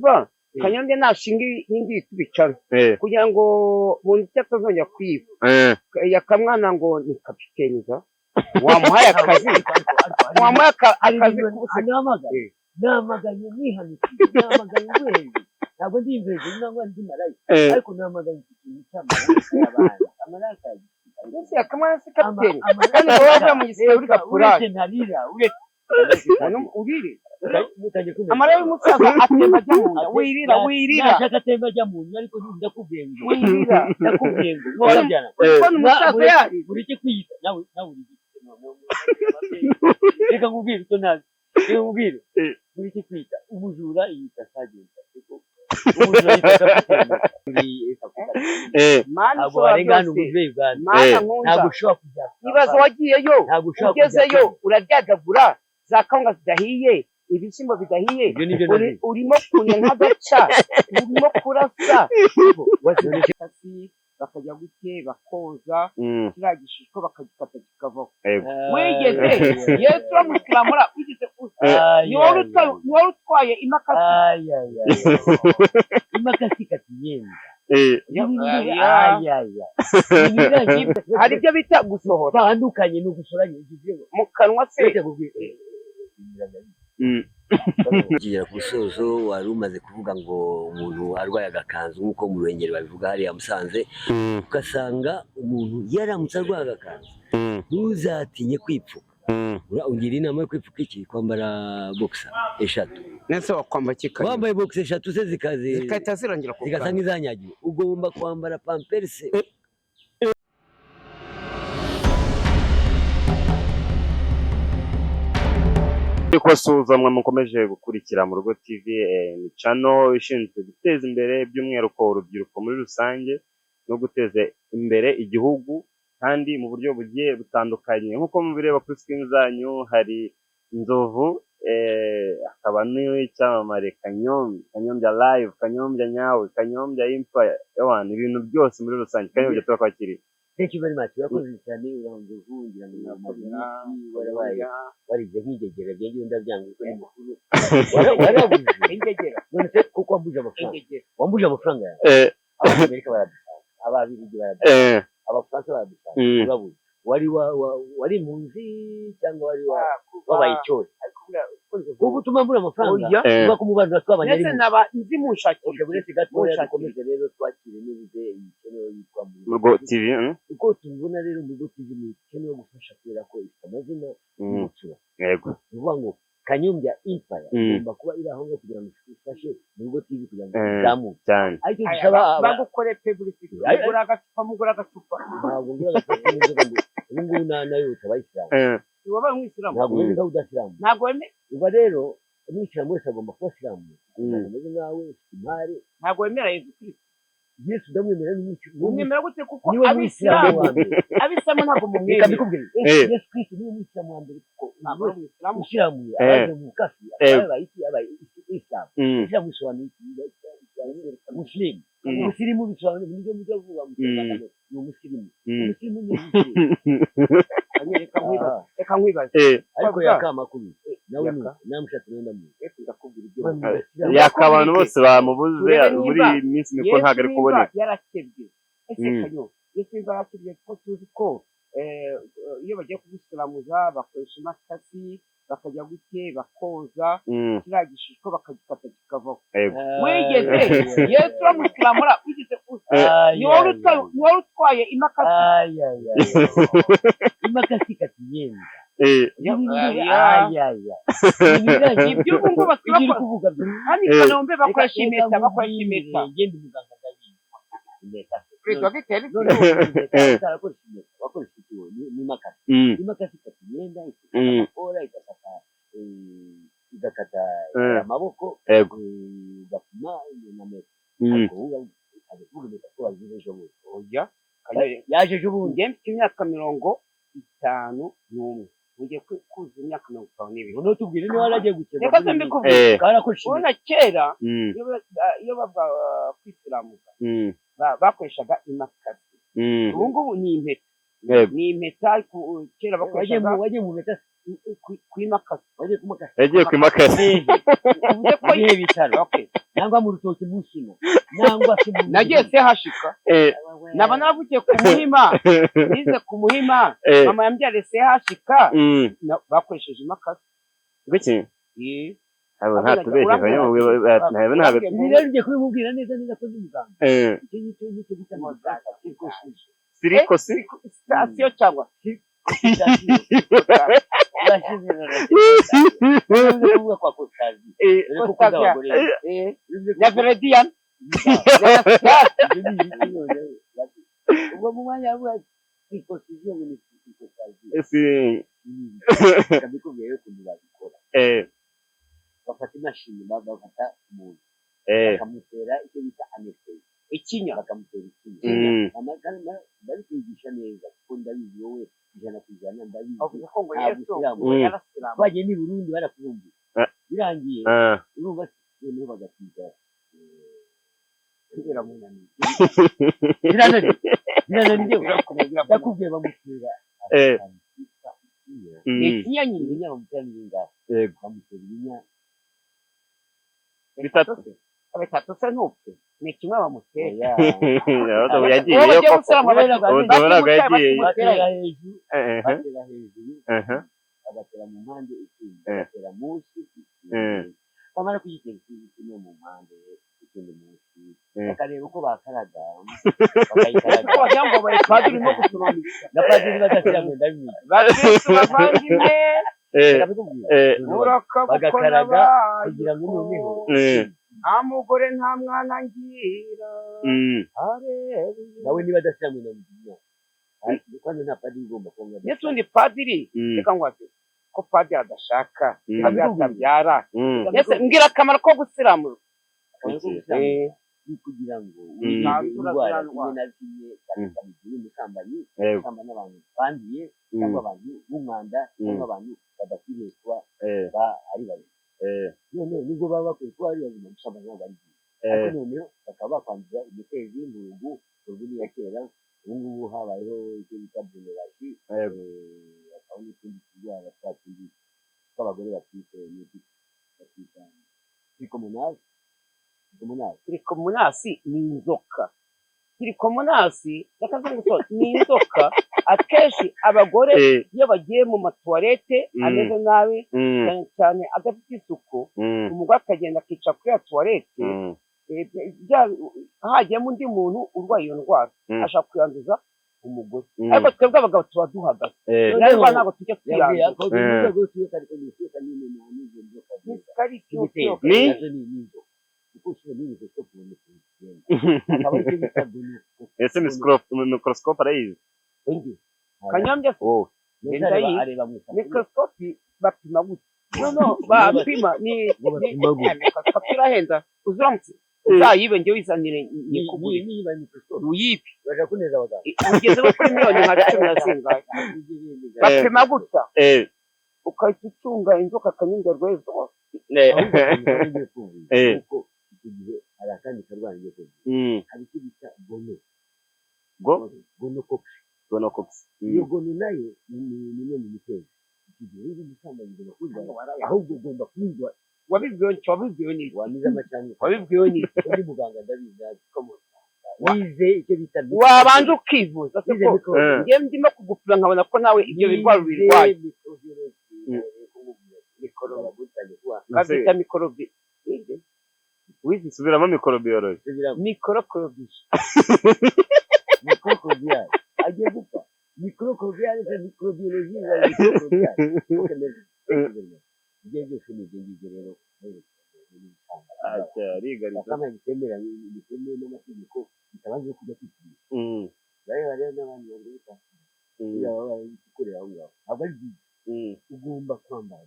umva Kanyombya nashinga indi tubicana kugira ngo umuntu cyatazongera kwiba yakamwana ngo ni kapiteniza wamuhaye akazi namaganye nihanukije namaganye wewe ntabwo ndi imveze nangwa ndi marayika ariko namaganye ikintu cy'amarayika y'abana amarayika ese yakamwana si kapiteni kandi wowe wavuye mu gisirikare uri gapurari urire amara y'umusaza atemba ajya mu nda wirira nashaka atemba ajya mu nda ariko ndakubwiye ngo wirira ndakubwiye ngo mwabyana ubona umusaza yari ureke kwiyita nawe urike reka nkubwire icyo nazi reka nkubwire ureke kwiyita umujura yita sagenda umujura yita kapiteni ntabwo warengana umubyeyi bwanjye ntabwo ushobora kujya ibibazo wagiyeyo ugezeyo uraryagagura za kawunga zidahiye ibishyimbo bidahiye urimo kunya nk'agaca urimo kurasa bakajya guke bakoza kiriya gishishwa bakagikata kikavaho wigeze yesu uramusiramura wigeze ni wowe utwaye imakasi ikatiyenda hari ibyo bita gusohora tandukanye no gusoranya mu kanwa se kugera ku musozo wari umaze kuvuga ngo umuntu arwaye agakanzu nk'uko mu Ruhengeri babivuga hariya Musanze ugasanga umuntu yaramutse arwaye agakanzu ntuzatinye kwipfuka ugira inama yo kwipfuka iki kwambara boxer eshatu nese wakwamba kikaye wambaye boxer eshatu se zikahita zirangira ku zigasa nk'izanyagiwe ugomba kwambara pampers Kwasuhuza mwe mukomeje gukurikira mu Rugo TV ni channel ishinzwe guteza imbere by'umwihariko urubyiruko muri rusange no guteza imbere igihugu kandi mu buryo bugiye butandukanye nk'uko mubireba kuri screen zanyu hari inzovu akaba n'icyamamare Kanyombya live Kanyombya nyawe Kanyombya impa y'abantu ibintu byose muri rusange Kanyombya twakwakiriye. Thank you very much. Urakoze cyane urahunze uvugira mu mazina warabaye warize nk'igegera byenge ndabyanga uko ni mukuru warabuze ingegera none se kuko wambuje amafaranga yawe Amerika baradusanga ababirigi baradusanga abafaransa baradusanga urabuze wari munzi cyangwa wari wabaye cyose kuko utuma mbura amafaranga uba kumubana twabanye nese naba nzi munshakira buretse gatoya dukomeze rero twakire nibuze ikeneye yitwa mu Rugo TV uko tubona rero mu Rugo TV ni ikeneye gufasha kubera ko ifite amazina y'umucura yego uvuga ngo Kanyombya Empire igomba kuba iri aho kugira ngo ifashe mu Rugo TV kugira ngo izamuke cyane ariko dusaba bagukore publicity mugura agacupa ntabwo ngura agacupa n'ingo nayo utabayisilamu wabaye umwisilamu ntabwo wenda udasilamu ntabwo weme uba rero umwisilamu wese agomba kuba silamu ameze nkawe imari ntabwo wemera Yesu Kristo Yesu ndamwemera umwemera gute kuko abisilamu wa mbere abisilamu ntabwo mumwemera Yesu Kristo ni umwisilamu wa mbere kuko umwisilamu abaje mu kafi abaye Islam bisobanuye Muslimu bisobanuye nibyo mujya kuvuga mu Rwanda ni umuslimu reka nkwibaze ariko yakamakuru nawe namushatse wenda mu ndakubwira ibyo yaka abantu bose bamubuze muri minsi niko ntago ari kuboneka yarakebye ese kanyo Yesu yarakebye ko tuzi ko iyo bagiye kubisiramuza bakoresha imakasi bakajya guke bakoza kiriya gishishwa bakagikata kikavaho wigeze Yesu uramusiramura wigeze ni wowe utwaye imakasi imakasi ikatiyenda ibyo ubu ngubu basiba kuvuga kandi Kanombe bakoresha impeta ngende umuganga ndabizi imakasi ikatiyenda igakata amaboko igapima na metero yaje ejo bundi mfite imyaka 51 ugiye kuzuza imyaka 52 noneho tubwire niba waragiye gukeba reka se mbikubwira ubona kera iyo bava kwisilamuza bakoreshaga imakasi ubu ngubu ni impeta ni impeta kera bakoreshaga wagiye mu mpeta kwimakasi yagiye kwimakasi uvuze ko ibihe bitaro nangwa mu rutoki mushino nangwa se mu nagiye se hashika naba navugiye ku muhima nize ku muhima mama yambyare se hashika bakoresheje imakasi biki ntatubeshye ntabwo rero ugiye kubimubwira neza ko ndi muganga icyo bita muganga sirikosi sitasiyo cyangwa na veredian ubwo mu mwanya avuga sirikosiziyo ni kabikubwiye yo kuntu babikora bafata imashini bagafata umuntu bakamutera icyo bita anesthesia ikinya bakamutera ikinya ndabikwigisha neza kuko ndabizi wowe ijana ku ijana ndabizi twagiye ni Burundi barakuvumbuye birangiye urumva noneho bagatiza kubera munani birananiye ndakubwiye bamutera ikinya nyine bamutera n'ingahe bamutera ibinya bitatu se ntupfe ni kimwe bamutera yagiye batera hejuru bagatera mu mpande ikindi bagatera munsi bamara kugitera kimwe mu mpande ikindi munsi bakareba uko bakaraga bakayikaraga wagira ngo bari padiri no gusuramika na padiri badashyira mu ndabiri bavandimwe bagakaraga kugira ngo noneho nta mugore nta mwana ngira nawe niba adashyira mu ndabiri kandi nta padiri ugomba kuba ndetse undi padiri reka ngo ati ko padiri adashaka padiri atabyara ndetse mbwira akamaro ko gusiramura ni kugira ngo wirinde indwara zimwe na zimwe cyane cyane z'umusambanyi gusambana n'abantu banduye cyangwa abantu b'umwanda cyangwa abantu badakwiriye kuba ari babiri noneho nubwo baba bakwiye kuba ari bazima gusambana ntabwo ari byiza ariko noneho bakaba bakwanduza imitezi y'umurugu uruguru ya kera ubu ngubu habayeho icyo bita buneragi hakaba n'utundi turwara twatundi tw'abagore batwite batwita Trikomonasi ni inzoka. Trikomonasi ni inzoka akenshi abagore iyo bagiye mu matuwarete ameze nabi cyane cyane adafite isuku umugore akagenda akica kuri ya tuwarete hagiyemo undi muntu urwaye iyo ndwara ashaka kuyanduza umugore ariko twebwe abagabo tuba duhagaze ntabwo ntabwo tujya tuyanduza ese mikorosikope arayizi kanyombya mikorosikope bapima gutya noneho bapima ni mikorosikope irahenda uzuramutse uzayibe njye wizanire niba mikorosikope uyipe ugezeho kuri miliyoni nka 10 na zingahe bapima gutya ukahita ucunga inzoka kanyombya rwezo igihe hari akandi karwara ngiye kuvuga hari icyo bita gonocox iyo gono nayo ni imwe mu mitezi igihe uri umusambanyi ugomba kwirwara ahubwo ugomba kwirwara wabibwiwe ni wamize amacani wabibwiwe ni uri muganga ndabizi wize icyo bita wabanje ukivuza ngiye ndimo kugupima nkabona ko nawe ibyo birwara ubirwaye mikorobi subiramo mikorobiyoloji mikorobiyari agiye gupfa mikorobiyari se mikorobiyoloji ibyo byose ni ibyo ngibyo rero kama bitemeranye bitemewe n'amategeko bitabanje kujya kwipimisha bareba rero n'abandi bagahita baba barabikorera aho ngaho ntabwo ari byiza ugomba kwambara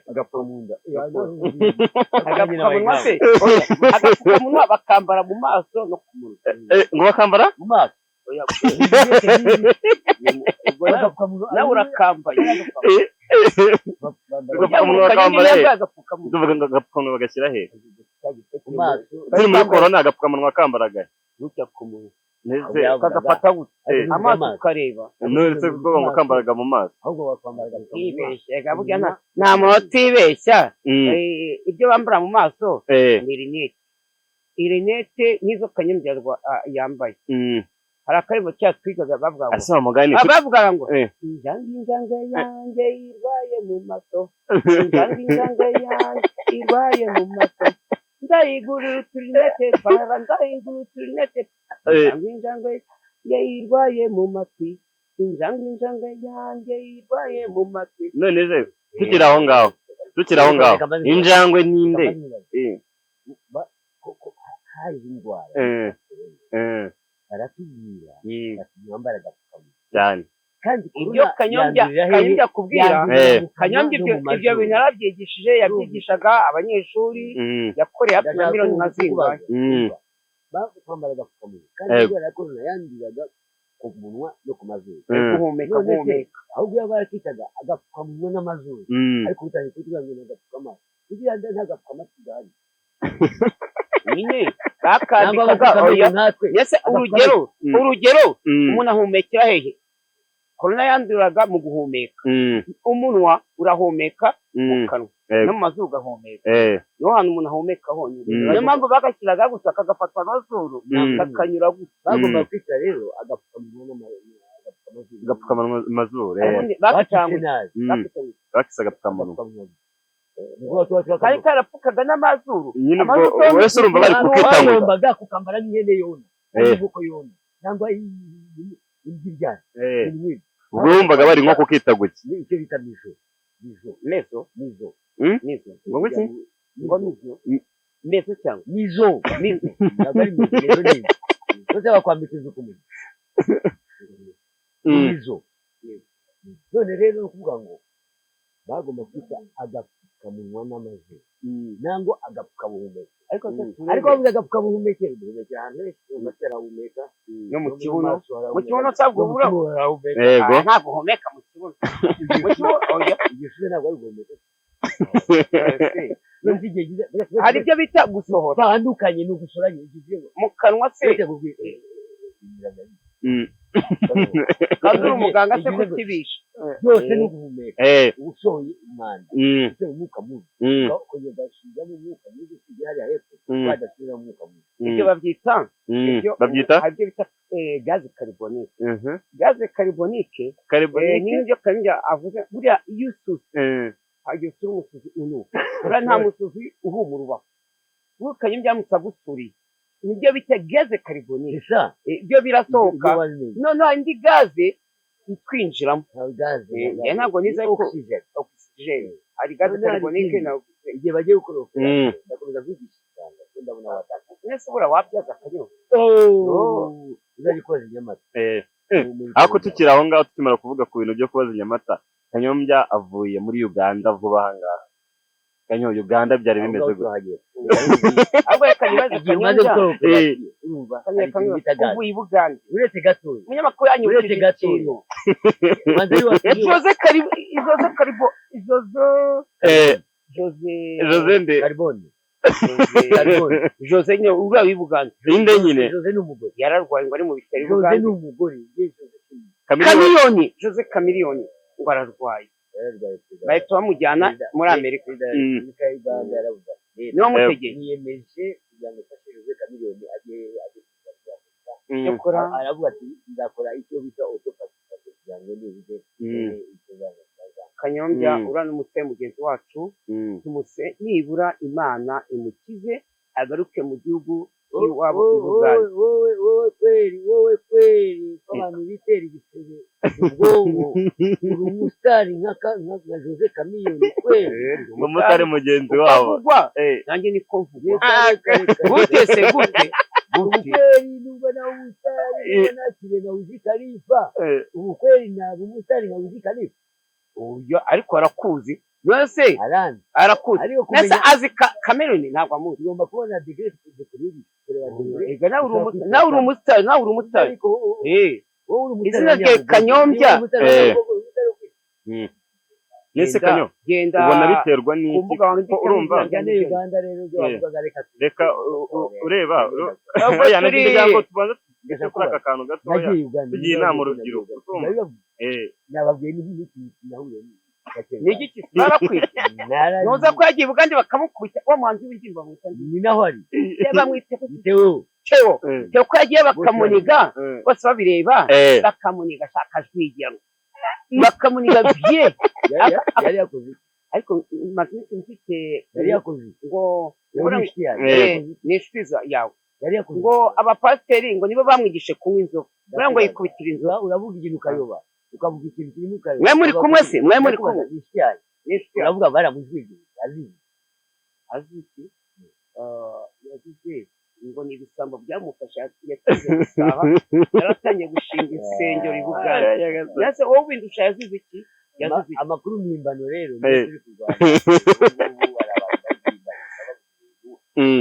agapfukamunwa agapfukamunwa bakambara mu maso no ku munwa ngo bakambara mu maso nawe urakambaye agapfukamunwa bagashyira he turi muri korona agapfukamunwa kambaraga ndetse kagafata gutya amaso ukareba nuretse kuko bamukambaraga mu maso ahubwo bakwambaraga kwibeshya burya nta muntu utibeshya ibyo bambara mu maso ni rinete n'izo Kanyombya yambaye hari akaribo cyacu twigaga bavuga ngo injangwe yanjye irwaye mu maso injangwe yanjye irwaye mu maso ndayigurira uturinete ndayigurira uturinete injangwe irwaye mu matwi injangwe yanjye irwaye mu matwi. None se tukiri aho ngaho injangwe ninde hari indwara baratubwira bambara agapfukamunwa cyane kandi ibyo Kanyombya kubwira Kanyombya ibyo bintu yarabyigishije yabyigishaga abanyeshuri yakoreye hafi na miliyoni nka zingahe bambara agapfukamunwa kandi kubera ko yanduraga ku munwa no ku mazuru guhumeka ahubwo yaba yarakitaga agapfukamunwa n'amazuru ariko utari kugira ngo agapfukamunwa kugira ngo ntagapfukamunwa gahari nyine bakandikaga yese urugero umuntu ahumekera hehe korona yanduraga mu guhumeka umunwa urahumeka mu kanwa no mu mazuru ugahumeka niho hantu umuntu ahumeka honyine niyo mpamvu bagashyiraga gusa kagafatwa n'amazuru kakanyura gusa bagomba kwita rero agapfukamunwa amazuru bakise agapfukamunwa kari karapfukaga n'amazuru nyine ubwo wese urumva bari kukita ngo bagombaga kukambara n'ihene yona ivuko yona cyangwa ibyana ubwo wumvaga bari nko kukita guki icyo bita mizo cyangwa mizo ntabwo ari mizo neza bose bakwambika izuku mizo none rero ni ukuvuga ngo bagomba kwita agapfukamunwa n'amazuru nangwa agapfukabuhumeka ariko bavuze agapfukabuhumekero duhumekera ahantu henshi umatera ahumeka no mu kibuno cyabwo ntabwo uhumeka mu kibuno igishuze ntabwo ari guhumeka hari ibyo bita gusohora bitandukanye ni ugusoranya mu kanwa se kandi uri umuganga se kutibisha byose ni uguhumeka usohoye umwanda usohoye umwuka mubi ukongera ugashyiramo umwuka mubi usigaye hariya hepfo wadasubiramo umwuka mubi ibyo babyita hari ibyo bita gaze karibonike n'ibyo Kanyombya avuze buriya iyo usutse hagiye usura umusuzi unuka buriya nta musuzi uhumura ubaho ubu Kanyombya yamusagusuriye nibyo bita gaze karibonike ibyo birasohoka noneho indi gaze itwinjiramo ntabwo niza oxygen hari gaze karibonike igihe bagiye gukora operasiyo ndakomeza kwigisha cyane ndabona wataka nese ubura wabyaza Kanyombya uzajya koza inyamata ariko tukiri aho ngaho tukimara kuvuga ku bintu byo koza inyamata Kanyombya avuye muri Uganda vuba aha ngaha Uganda byari bimeze gutya ahubwo reka nibaze Kanyombya uvuye i Buganda uretse gatoya umunyamakuru yanyu uretse gatoya Jose nyine uriya w'i Buganda inde nyine Jose ni umugore yararwaye ngo ari mu bitaro i Buganda Jose ni umugore Jose Chameleone ngo ararwaye bahita bamujyana muri Amerika niba mutegeye yiyemeje kugira ngo afashe Jose Chameleone ajye yakora aravuga ati nzakora icyo bita autopsy kugira ngo nibuze Kanyombya urana umutwe mugenzi wacu tumuse nibura Imana imukize agaruke mu gihugu iwabo i Buganda wowe kweri abantu bitera igisebe ubwonko uri umusitari nka Jose Chameleone kweri umumotari mugenzi wabo nanjye niko mvuga gute kweri nubwo nawe umusitari nubwo nakire nka Wiz Khalifa ubu kweri ntabwo umusitari nka Wiz Khalifa ariko arakuzi yose arakuzi nese azi Chameleone ntabwo amuzi ugomba kubona degree kuri nawe uri umusitari izina rye Kanyombya nese Kanyombya ubona biterwa n'iki urumva Uganda rero byo bavuga reka ureba ndetse kuri aka kantu gatoya nagiye Uganda tugiye inama urubyiruko nababwiye n'ibintu nahuye ni igiki barakwiye noza ko yagiye Uganda bakamukubita wa muhanzi w'indirimbo bamwita ni naho ari bamwita Theo Theo ko yagiye bakamuniga bose babireba bakamuniga ashaka jwigira bakamuniga bye yari yakoze ariko maze mfite yari yakoze ngo ni inshuti yawe ngo abapasiteri ngo nibo bamwigishe kunywa inzoga buriya ngo yikubitira inzoga uravuga ikintu ukayoba ukavuga ikintu kirimo ukayoba mwe muri kumwe se mwe muri kumwe uravuga baramujwigiye azizi yazize ngo ni ibisambo byamufasha yakize gusaha yaratangiye gushinga insengero i Buganda yase wowe windusha yazize iki yazize amakuru mpimbano rero turi kurwanya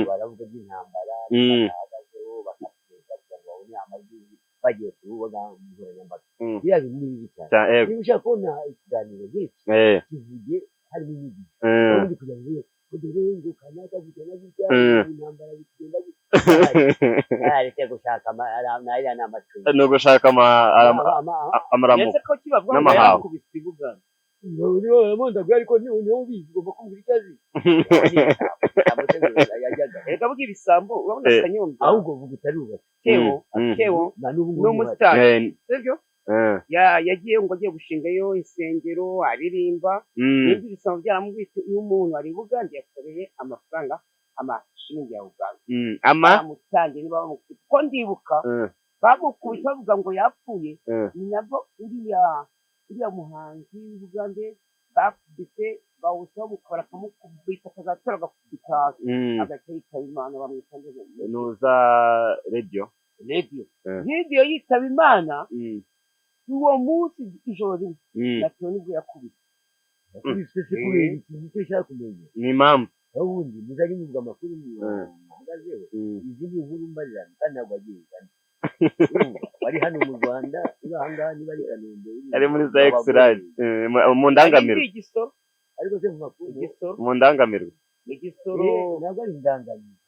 baravuga by'intambara bahagazeho bakateza kugira ngo babone amajwi bagiye kurubuga nkoranyambaga biriya bintu ni bibi cyane niba ushaka kubona ikiganiro nk'iki kivuge harimo inyigisho ubundi kugira ngo dore ngo kanaka bigena gutya intambara bigenda gutya areke gushaka n'ariya ni amacumbi ni ugushaka amaramuko n'amahawe ariko niho ubizi ugomba kumvira icyo azi reka bwira ibisambo urabona akanyombe ahubwo vuga utari ubatse Theo n'umusitari sibyo yagiye ngo agiye gushingayo insengero aririmba n'ibyo ibisambo byaramubise iyo umuntu ari Buganda yakoreye amafaranga amashiringi ya Uganda bamutangiye niba bamukubita ko ndibuka bamukubita bavuga ngo yapfuye ni nabwo uriya muhanzi w'Ubugande bakubise bawusa bamukora akamukubita akazatora agakubita hasi agahita yitaba Imana bamwita nuza radio yitaba Imana uwo munsi ijoro rimwe natwe nibwo yakubise se kubera ikintu cyo ushaka kumenya ni impamvu ubundi muzajye muvuga amakuru muhagazeho izi ni inkuru mbarirana kandi ntabwo agiye Uganda bari hano mu Rwanda ahangaha niba ari Kanombe ari muri za X-Ray mu ndangamirwa ariko se mu makuru mu ndangamirwa igisoro ntabwo ari indangamirwa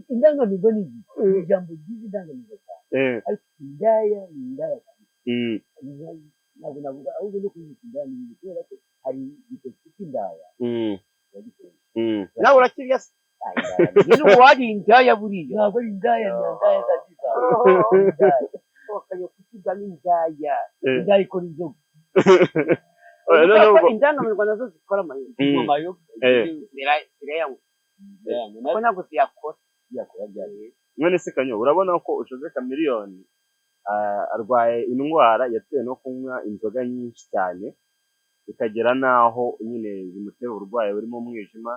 indangamirwa ni ijambo ryiza indangamirwa cyane ariko indaya ni indaya ntabwo navuga ahubwo no kuvuga indaya ni ibintu kubera ko hari igitoki cy'indaya nawe urakiriya se nyine uwari indaya buriya ntabwo ari indaya ni indaya za giza bakajya kukiga n'indaya indaya ikora inzoga indangamirwa nazo zikora amayoga zirayanywa ko ntabwo ziyakora none se kanyo urabona ko ushoze Chameleone arwaye indwara yatewe no kunywa inzoga nyinshi cyane bikagera naho nyine zimutera uburwayi burimo umwijima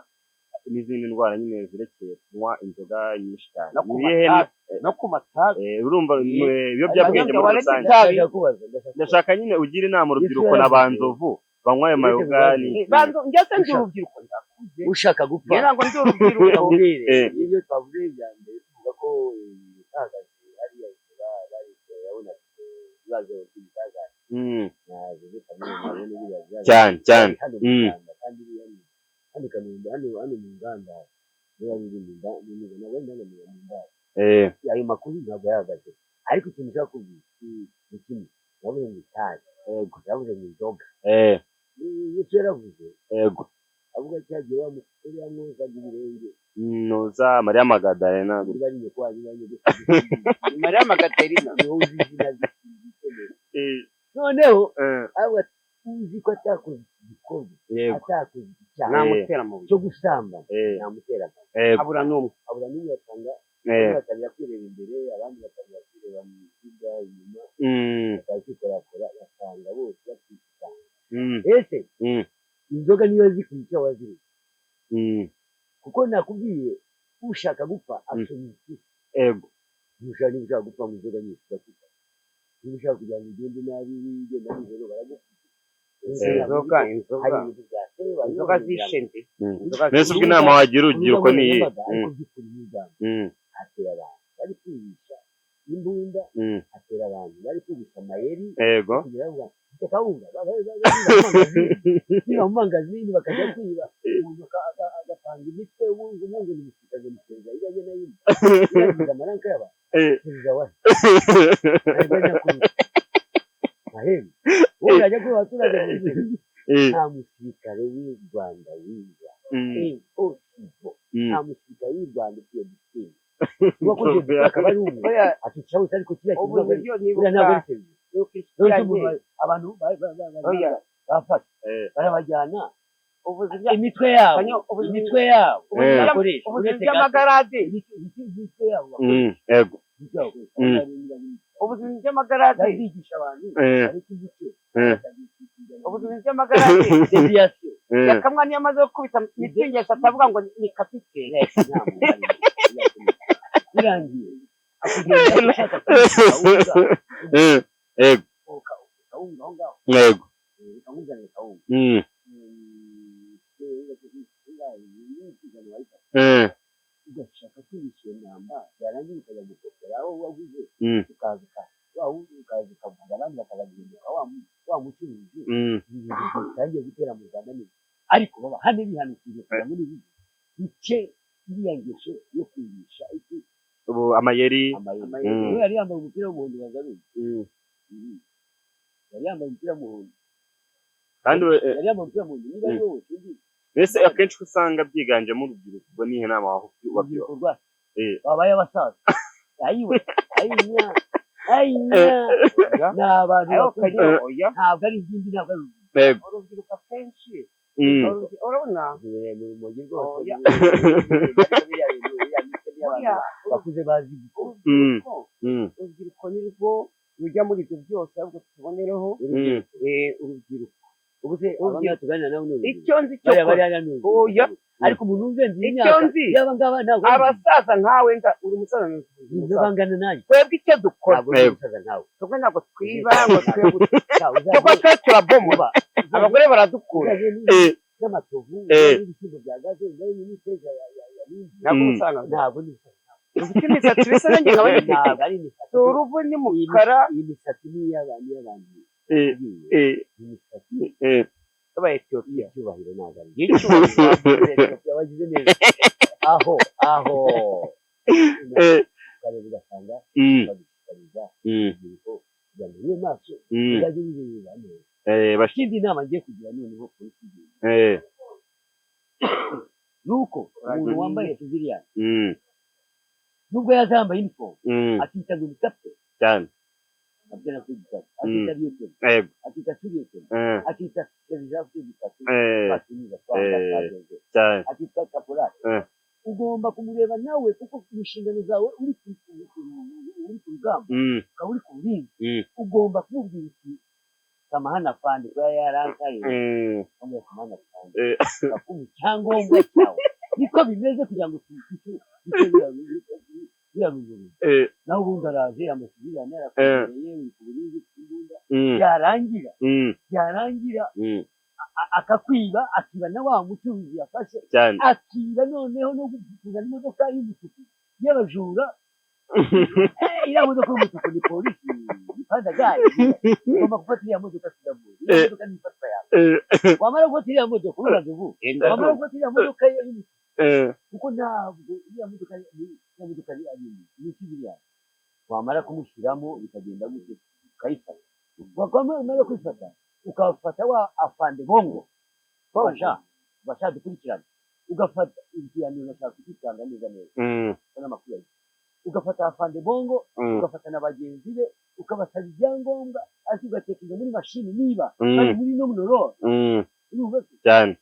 n'izindi ndwara nyine zirekeye kunywa inzoga nyinshi cyane no ku matabi urumva ibiyobyabwenge muri rusange ndashaka nyine ugira inama urubyiruko na banzovu banywa ayo mayoga ngeze ndi urubyiruko ndakuze ushaka gupfa ntabwo ndi urubyiruko iyo twavuze ibya mbere tuvuga ko ihagaze hariya bari yabona ibibazo by'ibitagane cyane kandi Kanombe hano mu nganda niba birinda nabo ndangamira mu nganda ayo makuru ntabwo yahagaze ariko ikintu ushaka kubwira ni kimwe navuze ngo itabi navuze ngo inzoga Yesu yaravuze avuga cyagiye wa musore yamwozaga ibirenge noza Mariya Magadalena bariye kwa nyine Mariya Magadalena niho uzi izina noneho avuga uzi ko atakoze igikorwa atakoze icyaha namutera mu cyo gusamba namutera abura n'umwe batanga batangira kwireba imbere abandi batangira kwireba mu hirya inyuma bakayikorakora basanga bose bakwishyura ese inzoga niyo zikwica waziri kuko nakubwiye ushaka gupfa asoma ego niba ushaka gupfa mu nzoga nyinshi ugapfa niba ushaka kugira ngo ugende nabi wigenda nijoro baragupfa inzoga zishinze mbese ubwo inama wagira urubyiruko ni iyi hatera abantu bari kwihisha imbunda hatera abantu bari kwihisha amayeri kugira ngo kawunga niba mu mangazini bakajya kwiba umuntu agapanga imitwe ubundi ni umusirikare iragiza amaranka y'aba perezida wa mahembe wowe urajya kuba abaturage mu gihugu nta musirikare w'u Rwanda wiza nta musirikare w'u Rwanda ugiye gutsinda kuba kugeza akaba ari umwe akicara wese ariko kiriya kibazo buriya ntabwo ari serivisi abantu bafata barabajyana imitwe yabo bakoresha ubuzima bw'amagarade yego ubuzima bw'amagarade bigisha abantu ariko igice ubuzima bw'amagarade deviation yakamwa niyo amaze gukubita mitingesha atavuga ngo ni kapitene birangiye yego ugashaka kwibishyura inamba yarangira ukajya gukopera aho waguze ukaza ukavuga abandi bakabahinduka wa mucuruzi ibintu bitangiye gutera mu Rwanda neza ariko baba hano bihanukiriye kugira ngo nibize bice iriya ngeso yo kwibisha iki ubu amayeri yari yambaye umupira w'umuhondo wazaruye yari yambaye umupira w'umuhondo kandi yari yambaye umupira w'umuhondo niba ari wowe mbese akenshi usanga byiganjemo urubyiruko ubwo nihe nama wabyumva babaye abasaza ayiwe ayinya ni abantu bakuze ntabwo ari ingimbi ntabwo ari urubyiruko akenshi urabona urumogi rwose bakuze bazi urubyiruko ni rwo rujya muri ibyo byose ahubwo tubonereho urubyiruko tuganira nawe icyo nzi cyo oya ariko umuntu uzenze icyo nzi abasaza nkawe uri umusaza bangana nanjye twebwe icyo dukora twebwe ntabwo twiba ngo twe turabomora abagore baradukura n'amatovu n'ibishyimbo bya gaze n'imiteja ya nindi ntabwo ni ufite imisatsi bisa nanjye nkaba ntabwo ari imisatsi uruvu ni mukara iyi misatsi ni iy'abantu imisatsi y'abayetiyopiya icyubahiro ntabwo ari icyubahiro wagize neza aho ukareba ugasanga badushishikariza urubyiruko kugira ngo ube maso uzajye wireba neza ikindi inama ngiye kugira noneho polisi igihe ni uko umuntu wambaye civilian nubwo yazambaye uniform akita ngo ni captain cyane abyina kuri gitatu akita lieutenant akita lieutenant akita sergeant d'etat akita cyane akita caporal ugomba kumureba nawe kuko inshingano zawe uri ku rugamba ukaba uri ku burinzi ugomba kumubwira uti samahana fandi kuba yarankaye kamwe samahana fandi akumu cyangombwa cyawe niko bimeze kugira ngo nawe ubundi araje amasubirane arakubereye uri ku burinzi bw'imbunda yarangira akakwiba akiba na wa mucuruzi yafashe akiba noneho no kuzana imodoka y'umutuku y'abajura iriya modoka y'umutuku ni polisi ipandagaye ugomba gufata iriya modoka tudavuye iriya modoka ni ifatwa yawe wamara gufata iriya modoka uraza ubu wamara gufata iriya modoka y'umutuku kuko ntabwo iriya modoka ari ikibiriya wamara kumushyiramo bikagenda gutyo ukayifata wamara kuyifata ukafata wa afande bongo ubasha dukurikirana ugafata ikiganiro nashaka kukitanga neza n'amakuru yawe ugafata afande bongo ugafata na bagenzi be ukabasaba ibyangombwa ariko ugatekereza muri mashini niba bari muri no munoro urumva cyane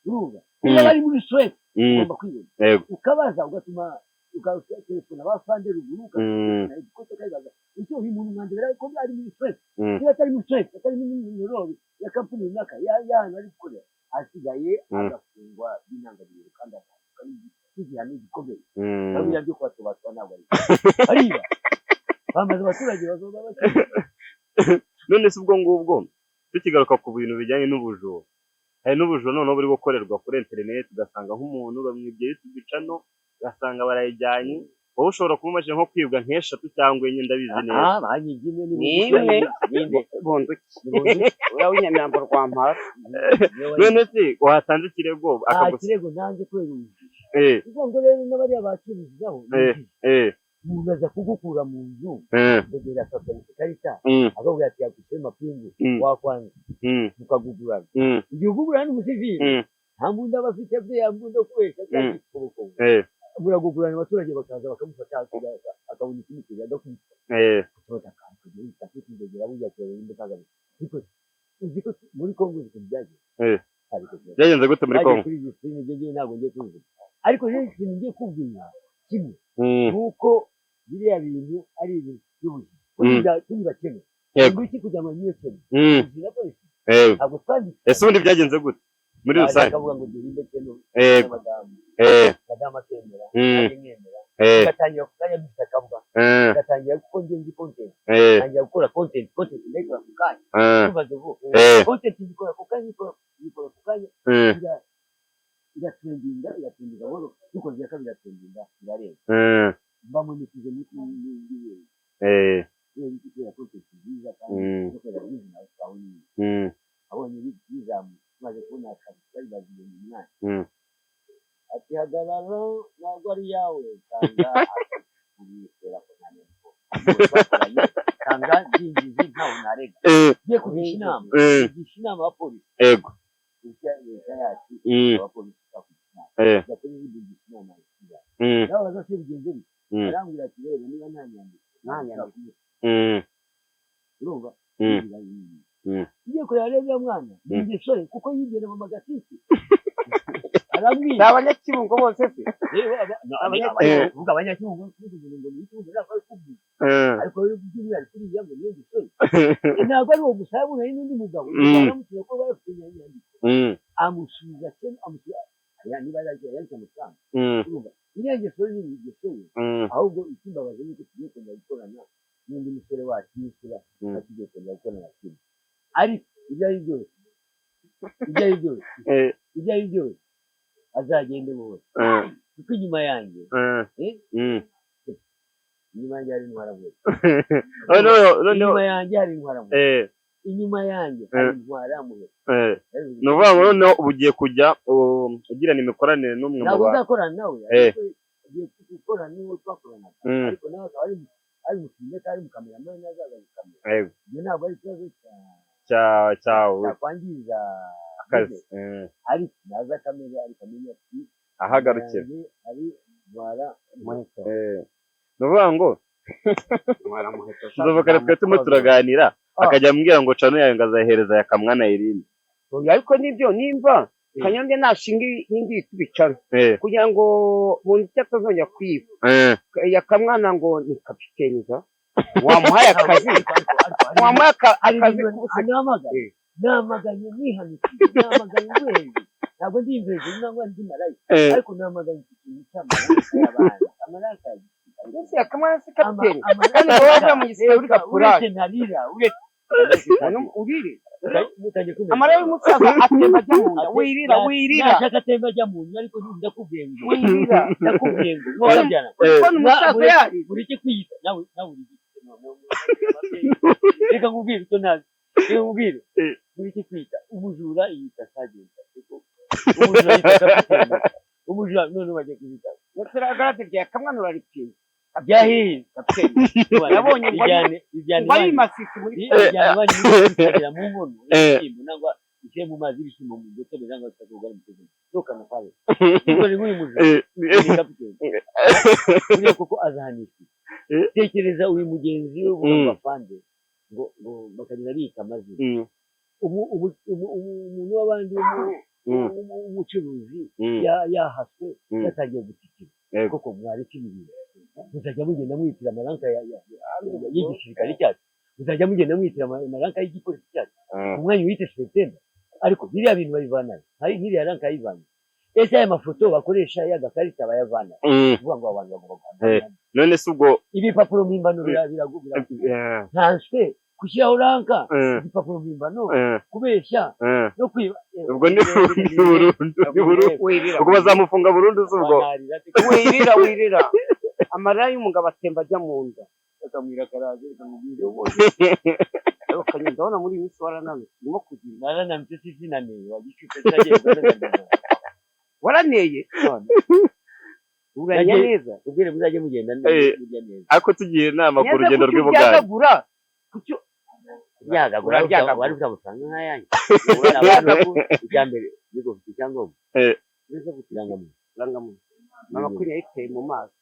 niba bari muri stress ugomba kwibona ukabaza ugatuma ugatelefona abafande ruguru ukabona igikoto kabibaza icyo uyu muntu mwanje bera ko ari muri stress niba atari muri stress atari muri munoro ya kampani runaka y'ahantu ari gukorera asigaye agafungwa binangariro kandi igihano gikomeye biriya byo kubatobatwa ntabwo ariba bamaze abaturage bazoba bakiri none se ubwo ngubwo tukigaruka ku bintu bijyanye n'ubujura hari n'ubujura noneho buri gukorerwa kuri interineti ugasanga nk'umuntu bamwibye YouTube channel ugasanga barayijyanye wowe ushobora kumumajije nko kwibwa nk'eshatu cyangwa enye ndabizi neza banyibye ninde bonduki uriya w'inyamirambo rwa mpara none se watanze ikirego ikirego nanjye kubera ubujiji kuvuga ngo rero n'abariya bacuruzi nabo mubaza kugukura mu nzu kugera akakarita ikarita akabwira ati yakwishyura amapingu wakwanza mukagugurana igihe ugugurana n'umusivili nta mbunda aba afite bye yambunda kubeshya cyangwa ikiboko muragugurana abaturage bakaza bakamufata akabona ikimukiriya adakubita kutoza akantu afite indegera burya kireba n'imbuga kagame uzi ko muri Kongo byagenze gute muri Kongo kuri iyi filime ngiye ntabwo ngiye kubivuga ariko rero ikintu ngiye kubwira kimwe nuko biriya bintu ari ibintu by'ubuzima turi bakene iki kugira ngo niyo kene ntabwo twanditse ese ubundi byagenze gute muri rusange akavuga ngo durinde kene madamu akemera akemera gatangira kukanya bita kavuga gatangira kuko ngenzi content tangira gukora content ndeka kukanya tubaze vuba content ikora kukanya ikora kukanya iratrendinga boro dukoze ya kabiri iratrendinga irareba bamunitize n'ibindi n'ibindi ya content nziza kandi gukora ibintu nawe twabonye abonye bizamu maze kubona akazi bari bagiye mu mwanya ati hagarara ntabwo ari yawe kanda kubitera ko ntaneko kanda byinjizi ntawe narega ngiye kugisha inama wa polisi yego leta yacu abapolisi bakugisha ya polisi bigisha inama nabo bazase bigenze bite arambwira ati rero niba nta nyandiko urumva ngiye kureba rero ya mwana ni ingesore kuko yigera mu magatisi arambwira abanyakibungo bose se uvuga abanyakibungo ngo ni ikibugo nako kubwira ariko rero by'umwihariko kuri yango niyo ngesore ntabwo ari uwo gusa yabona n'undi mugabo aramutse ko bafite nyandiko amusubiza cyane amusubiza niba yanditse amafaranga urumva iriya ngesore ni ingesore ahubwo ikimbabaje ni uko tugiye kongera gukorana n'undi musore wacu yishyura tugiye kongera gukorana kimwe ariko ibyo ari byose azagende bose kuko inyuma yanjye hari intwarabuye inyuma yanjye hari intwarabuye inyuma yanjye hari intwaramuhe ni ukuvuga ngo noneho ubu ugiye kujya ugirana imikoranire n'umwe mu ntabwo uzakorana nawe ariko ugiye gukorana n'uwo twakoranaga ariko nawe akaba ari umukinnyi kandi ari umukameramani azaza gukamera ibyo ntabwo ari ikibazo cyakwangiza akazi ariko naza kamera ariko amenya ati ahagarukira ari ntwara muheto ni ukuvuga ngo tuzovuga twe turimo turaganira akajya ambwira ngo cano yawe ngo azahereza ya kamwana Irene ariko nibyo nimba Kanyange nashinga ingi tubicana kugira ngo umuntu cyatazongera kwiba ya kamwana ngo ni kapiteniza wamuhaye akazi namaganye nihanukire namaganye ngwenge ntabwo ndi imvezi nangwa ndi marayika ariko namaganye ikintu cy'amarayika y'abana amarayika ndetse akamwana si kapiteni kandi ngo wavuye mu gisirikare uri kapurari urire amara y'umusaza atemba ajya mu nda wirira nashaka atemba ajya mu nda ariko ndakubwiye ngo wirira ndakubwiye ngo ntukabyana ubona umusaza yari ureke kwiyita nawe urike reka nkubwire icyo nazi reka nkubwire ureke kwiyita umujura yita sagenda umujura yita kapiteni umujura none bagiye kuyita nateragarate rya kamwana uraripima byahiye yabonye bijyane bari masisi muri kugera mu nkono y'ibishyimbo nangwa ishyire mu mazi y'ibishyimbo mu gutebe nangwa sakugara mu tebe dokana kabe niko ni nk'uyu mujura ni kapiteni uriya kuko azahanishwa tekereza uyu mugenzi we bafande ngo bakagira bita amazina umuntu w'abandi umucuruzi yahaswe yatangiye gutikira koko mwaretse ibintu muzajya mugenda mwitira amaranka y'igisirikare cyacu muzajya mugenda mwitira amaranka y'igipolisi cyacu umwanya wite september ariko biriya bintu babivana nk'iriya ranka yayivanye ese aya mafoto bakoresha y'agakarita bayavana kuvuga ngo abantu bagomba none se ubwo ibipapuro mpimbano biragubira ntanswe gushyiraho ranka igipapuro mpimbano kubeshya no kwiba ubwo ni burundu ubwo bazamufunga burundu z'ubwo wirira amarira y'umugabo atemba ajya mu nda akamwira karaje akamubwira ukanye ndabona muri iyi minsi waranamye urimo kugira naranamye sinaniye wagifite cyagenda waraneye uranya neza ubwire muzajye mugenda murya neza ariko tugiye inama ku rugendo rw'ibuganda byagagura wari ufite amafaranga nk'ayanyu icya mbere niko ufite icyangombwa neza irangamuntu mama kuri yayiteye mu mazi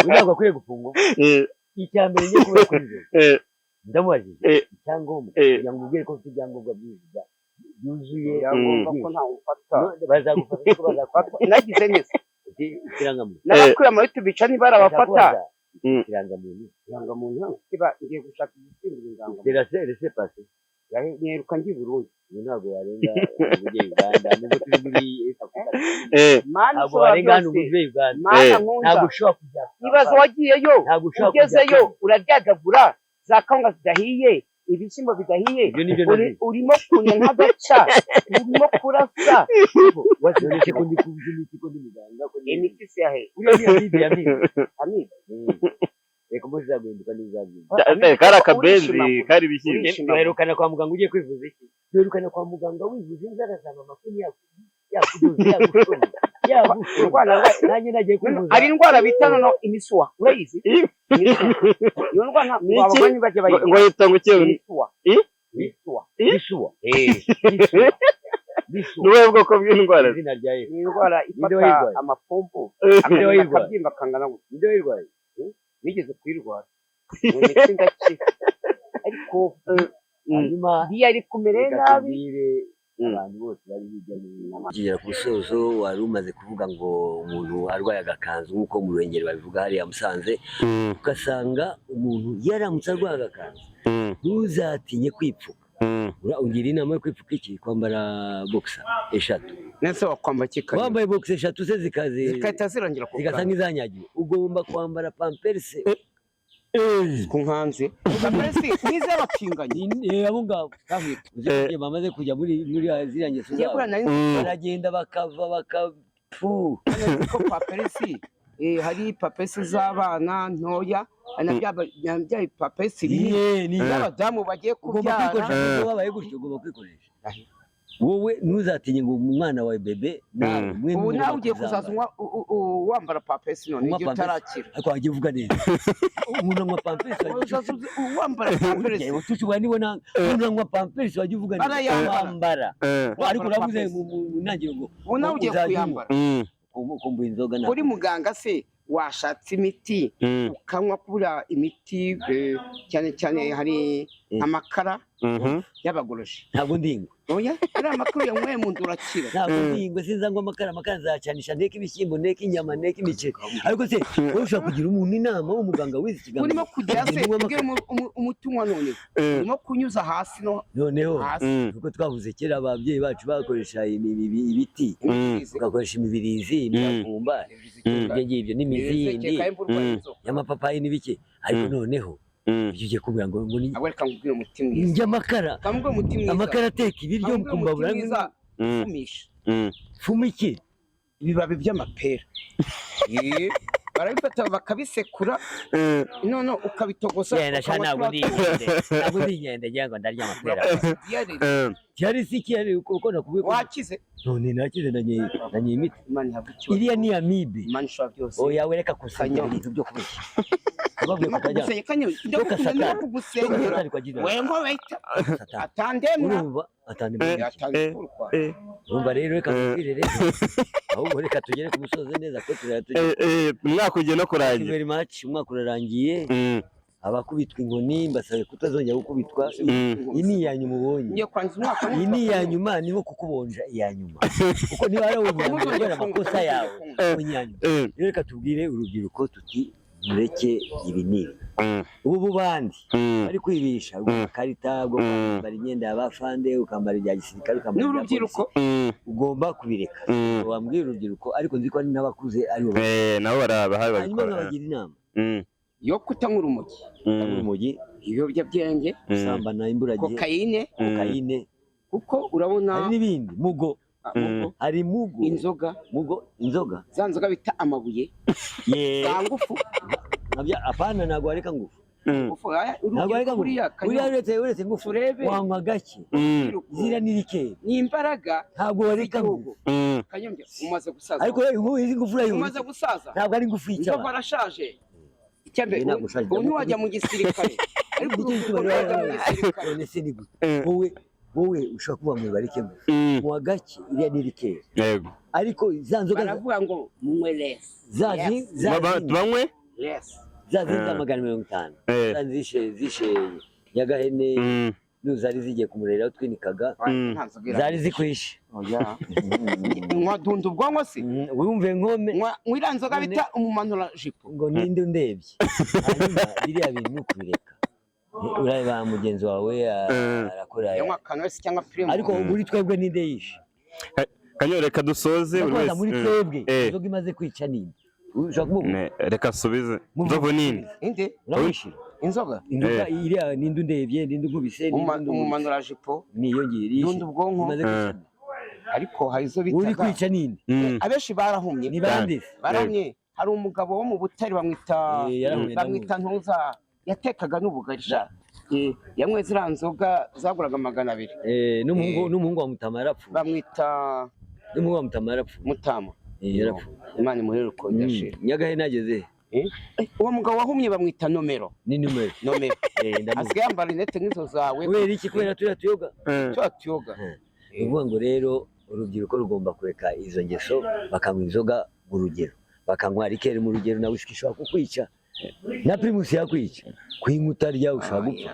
ntabwo akwiye gufungwa icya mbere ngiye kubera kuri zo ndamubajije icyangombwa kugira ngo ubwire ko ufite ibyangombwa byuzuye yangombwa ko ntawe ufata bazagufata ko bazagufata nagize neza ikirangamuntu n'abakuriye amahita bica niba arabafata ikirangamuntu ngiye gushaka igisimbura indangamuntu rese pase nyeruka njye i Burundi ntabwo warenga ujye Uganda nubwo turi muri ntabwo warenga hano ujye Uganda ntabwo ushobora kujya ibibazo wagiyeyo ugezeyo uraryagagura za kawunga zidahiye ibishyimbo bidahiye urimo kunya nk'agaca urimo kurasa wazibonetse ko ndi kuvuga imiti ko ndi muganga ko imiti se yahe uriya amibe reka umunsi uzaguhinduka n'izaguhinduka kari akabenzi kari ibishyimbo duherukana kwa muganga ugiye kwivuza iki duherukana kwa muganga wivuza inzara za mama ko yakudoze yagushoma nanjye nagiye kwivuza hari indwara bita nono imisuwa urayizi iyo ndwara ababanyi bajya bayigira ngo yita ngo cyewe imisuwa n'ubuhe bwoko bw'indwara izina rya Yesu ni indwara ifata amapompo akabyimba kangana gutya ninde wayirwaye nigeze kuyirwara mu mitsi ndakira ariko hanyuma iyo ari kumere nabi abantu bose bari hirya no hino kugera ku musozo wari umaze kuvuga ngo umuntu arwaye agakanzu nk'uko mu Ruhengeri babivuga hariya Musanze ugasanga umuntu yaramutse arwaye agakanzu ntuzatinye kwipfuka ugira inama yo kwipfuka iki kwambara boxer 3 nese wakwamba kikaye wambaye boxer 3 se zikahita zirangira zigasa nk'izanyagiye ugomba kwambara pampers ku nkanze pampers nize bakinganye abo ngabo uziye bamaze kujya muri ziriya ngeso zabo baragenda bakava bakapfu ko pampers hari pampers z'abana ntoya anabya pampers ni y'abadamu bagiye kubyara wabaye gutyo ugomba kwikoresha wowe ntuzatinye ngo umwana wawe bebe nawe ubu nawe ugiye kuzaza wambara pampers none igihe utarakira ariko wagiye uvuga neza umuntu anywa pampers wambara pampers utushobora nibona umuntu anywa pampers wagiye uvuga neza wambara ariko uravuze mu ntangiriro ngo ubu nawe ugiye kuyambara ukumbuye inzoga nawe kuri muganga se washatse imiti ukanywa kubura imiti cyane cyane hari amakara y'abagoroshi ntabwo ndingwa oya ari amakuru yanyweye mu nda urakira ntabwo ndingwa sinzangwa amakara nzacanisha nteka ibishyimbo nteka inyama nteka imiceri ariko se wowe ushobora kugira umuntu inama w'umuganga wize ikiganiro urimo kugira se umuti unywa none urimo kunyuza hasi noneho kuko twavuze kera ababyeyi bacu bakoresha ibiti bagakoresha imibirizi imiravumba ibyo ngibyo n'imizi yindi y'amapapayi n'ibiki ariko noneho ibyo ugiye kubwira ngo ni reka nkubwire umuti mwiza njya amakara ateka ibiryo kumbabura fumisha fuma iki ibibabi by'amapera barabifata bakabisekura none ukabitogosa ntabwo ndinyende ngira ngo ndarya amapera cyari si cyari uko nakubwiye wakize none nakize nanye imiti iriya ni amibe oya wereka kusanya ibintu byo kubeshya urumva rero reka tubwire rero ahubwo reka tugere ku musozi neza ko umwaka ugiye no kurangira very much umwaka urarangiye abakubitwa inkoni mbasabe kutazongera gukubitwa iyi ni iya nyuma ubonye iyi ni iya nyuma ni nko kukubonja iya nyuma kuko niba ari wowe kubera amakosa yawe iya nyuma rero reka tubwire urubyiruko tuti mureke ibinini ubu bubandi bari kwibisha ukarita bwo kwambara imyenda y'abafande ukambara ibya gisirikare ukambara n'urubyiruko ugomba kubireka wambwira urubyiruko ariko nzi ko ari n'abakuze ari bo nabo barabahari hanyuma nkabagira inama yo kutanywa urumogi ibiyobyabwenge gusambana imburagihe kokayine kuko urabona hari n'ibindi mugo hari mugo inzoga za nzoga bita amabuye za ngufu apana ntabwo wareka ngufu ntabwo ariko uriya uretse ngo turebe wanywa gake zira n'irikeri ni imbaraga ntabwo wareka Kanyombya umaze gusaza ariko izi ngufu urayo umaze gusaza ntabwo ari ngufu y'icyaha ntabwo arashaje icyambere ubu wajya mu gisirikare ariko wowe ushobora kuba mu barikemo mu gake iriya n'irikeri yego ariko za nzoga baravuga ngo munywe less banywe zazi za 150 zishe Nyagahene n'uzari zigiye kumurera twinikaga zari zikwishe mwa dundu ubwonko se wumve nkome mwiranzoga bita umumanura jipo ngo ninde undebye hanyuma biriya bintu kubireka uraba mugenzi wawe arakora yanywa kanwese cyangwa primo ariko muri twebwe ninde yishe Kanyoreka dusoze buri wese muri twebwe inzoga imaze kwica ninde reka subize nzovu nini inde urabishira inzoga iriya ninde undebye ninde nkubise umumanura jipo niyo ngiri dundu ubwonko imaze kwica ariko hari izo bitaga uri kwica ninde abeshi barahumye ni bande barahumye hari umugabo wo mu Butare bamwita ntuza yatekaga n'ubugarisha yamwe zira nzoga zaguraga 200 n'umuhungu wa Mutama yarapfu bamwita n'umuhungu wa Mutama yarapfu Mutama yarapfu Imana imuhere ukondashira Nyagahene nageze uwo mugabo wahumye bamwita nomero ni nomero asigaye yambara rinete nk'izo zawe kubera iki kubera tuyoga uvuga ngo rero urubyiruko rugomba kureka izo ngeso bakanywa inzoga mu rugero bakanywa rikeri mu rugero na whisky ishobora kukwica na primus yakwica kwimutarya ushobora gupfa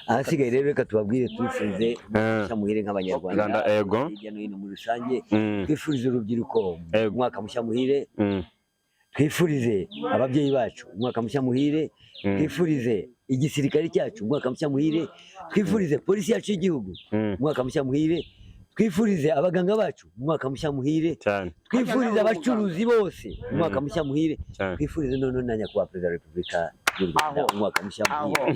ahasigaye rero reka tubabwire twifurize umugisha muhire nk'abanyarwanda hirya no hino muri rusange twifurize urubyiruko umwaka mushya muhire twifurize ababyeyi bacu umwaka mushya muhire twifurize igisirikare cyacu umwaka mushya muhire twifurize polisi yacu y'igihugu umwaka mushya muhire twifurize abaganga bacu umwaka mushya muhire twifurize abacuruzi bose umwaka mushya muhire twifurize none na nyakubahwa perezida wa repubulika y'u Rwanda umwaka mushya muhire